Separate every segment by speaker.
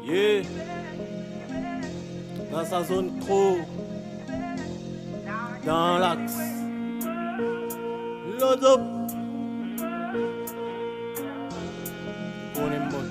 Speaker 1: Yeah. Dans sa zone trop. Dans l'axe. Load up. On est bon.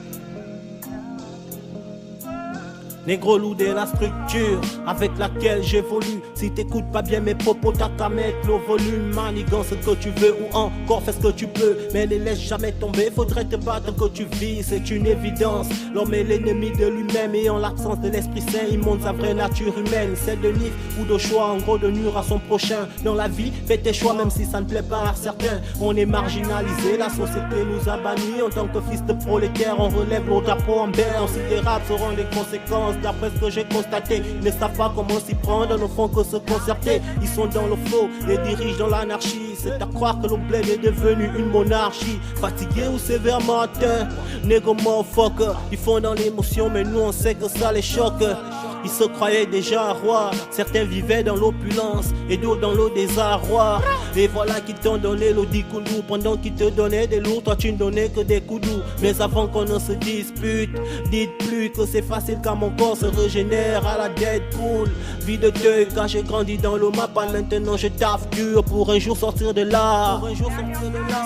Speaker 1: Négro lourd la structure avec laquelle j'évolue. Si t'écoutes pas bien mes propos, t'as qu'à mettre le volume. Manigance ce que tu veux ou encore fais ce que tu peux, mais ne laisse jamais tomber, faudrait te battre que tu vis, c'est une évidence. L'homme est l'ennemi de lui-même et en l'absence de l'esprit saint, il montre sa vraie nature humaine. Celle de nif ou de choix, en gros de nuire à son prochain. Dans la vie, fais tes choix même si ça ne plaît pas à certains. On est marginalisé, la société nous a bannis. En tant que fils de prolétaire, on relève nos drapeaux en berne. Considérables seront les conséquences. D'après ce que j'ai constaté, ils ne savent pas comment s'y prendre, ne font que se concerter. Ils sont dans le faux, les dirigent dans l'anarchie. C'est à croire que le bled est devenu une monarchie. Fatigué ou sévèrement atteint, négro motherfucker. Ils font dans l'émotion mais nous on sait que ça les choque. Ils se croyaient déjà rois, certains vivaient dans l'opulence et d'autres dans le désarroi. Et voilà qu'ils t'ont donné le 10 coups de loup. Pendant qu'ils te donnaient des lourds, toi tu ne donnais que des coups doux. Mais avant qu'on ne se dispute, dites plus que c'est facile car mon corps se régénère à la Deadpool. Vie de deuil car j'ai grandi dans le mapa. Maintenant je taffe dur pour un jour sortir de là.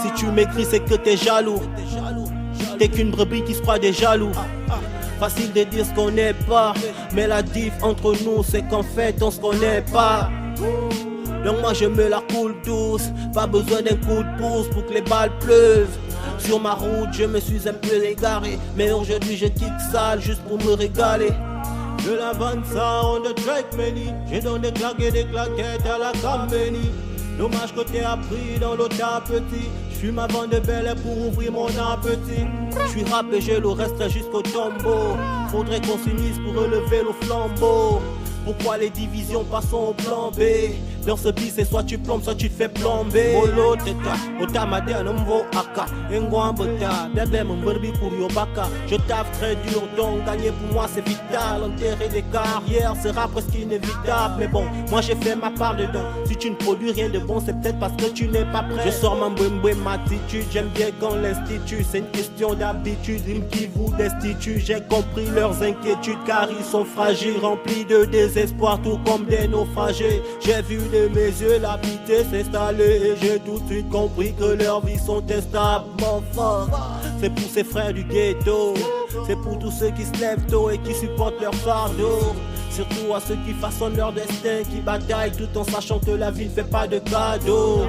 Speaker 1: Si tu m'écris c'est que t'es jaloux. T'es qu'une brebis qui se croit des jaloux. Facile de dire ce qu'on n'est pas, mais la diff entre nous c'est qu'en fait on se connaît pas. Donc moi je me la coule douce, pas besoin d'un coup de pouce pour que les balles pleuvent. Sur ma route je me suis un peu égaré, mais aujourd'hui je kick sale juste pour me régaler. De la vente ça on the track many, j'ai donné des claques et des claquettes à la compagnie. Dommage que t'aies appris dans l'autre petit. J'fume avant de belle pour ouvrir mon appétit. J'suis rap et j'ai le reste jusqu'au tombeau. Faudrait qu'on s'unisse pour relever le flambeau. Pourquoi les divisions passons au plan B? Dans ce bis c'est soit tu plombes soit tu te fais plomber. Bolo teta, otamade anomvo aka. Engwambota, bébé mon burbi pour yobaka. Je taffe très dur donc gagner pour moi c'est vital. Enterrer des carrières sera presque inévitable. Mais bon, moi j'ai fait ma part dedans. Si tu ne produis rien de bon c'est peut-être parce que tu n'es pas prêt. Je sors ma mboué ma attitude. J'aime bien quand l'institut c'est une question d'habitude. Rime qui vous destitue. J'ai compris leurs inquiétudes car ils sont fragiles, remplis de désespoir tout comme des naufragés. J'ai vu de mes yeux la pitié s'installer et j'ai tout de suite compris que leurs vies sont testables. C'est pour ces frères du ghetto, c'est pour tous ceux qui se lèvent tôt et qui supportent leur fardeau. Surtout à ceux qui façonnent leur destin, qui bataillent tout en sachant que la vie ne fait pas de cadeaux.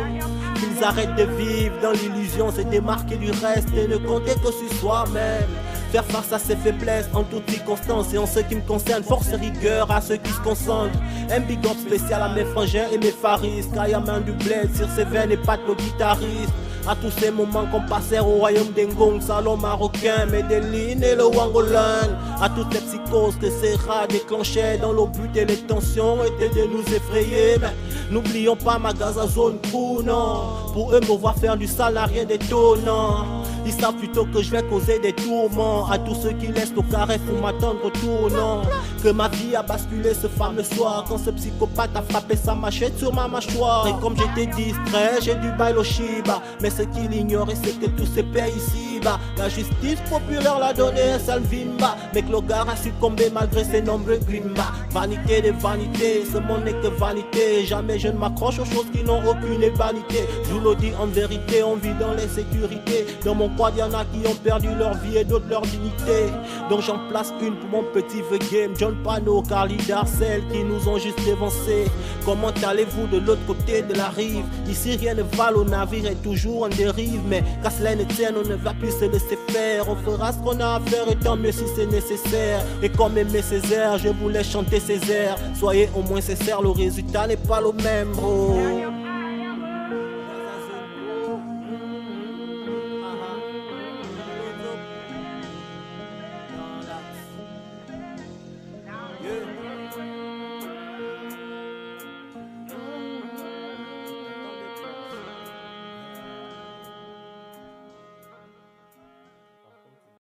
Speaker 1: Qu'ils arrêtent de vivre dans l'illusion, se démarquer du reste et ne compter que sur soi-même. Faire face à ses faiblesses en toute circonstance. Et en ce qui me concerne, force et rigueur à ceux qui se concentrent. Un big up spécial à mes frangins et mes faris. Kayaman du bled sur ses veines et pattes le guitariste. À tous ces moments qu'on passait au royaume d'Engong, salon marocain, Medellin et le Wangolan. À toutes les psychoses que ces rats déclenchaient dans le but et les tensions étaient de nous effrayer. Mais n'oublions pas ma Gaza zone crew, non. Pour eux me voir faire du sale n'a rien d'étonnant. Ils savent plutôt que je vais causer des tourments à tous ceux qui laissent au carré pour m'attendre au tournant. Que ma vie a basculé ce fameux soir quand ce psychopathe a frappé sa machette sur ma mâchoire. Et comme j'étais distrait, j'ai dû bailler au Shiba. Mais ce qu'il ignorait c'est que tous ces pays ici-bas, la justice populaire l'a donné un sale vimba. Mais que le gars a succombé malgré ses nombreux grimbas. Vanité de vanité, ce monde n'est que vanité. Jamais je ne m'accroche aux choses qui n'ont aucune vanité. Je vous le dis en vérité, on vit dans l'insécurité. Dans mon quad y'en a qui ont perdu leur vie et d'autres leur dignité. Donc j'en place une pour mon petit vieux game. John Pano, Carly Darcel qui nous ont juste dévancés. Comment allez-vous de l'autre côté de la rive? Ici rien ne va, le navire est toujours en dérive. Mais qu'à cela ne tienne, on ne va plus se laisser faire. On fera ce qu'on a à faire et tant mieux si c'est nécessaire. Et comme Aimé Césaire, je voulais chanter ces airs. Soyez au moins sincères, le résultat n'est pas le même, bro.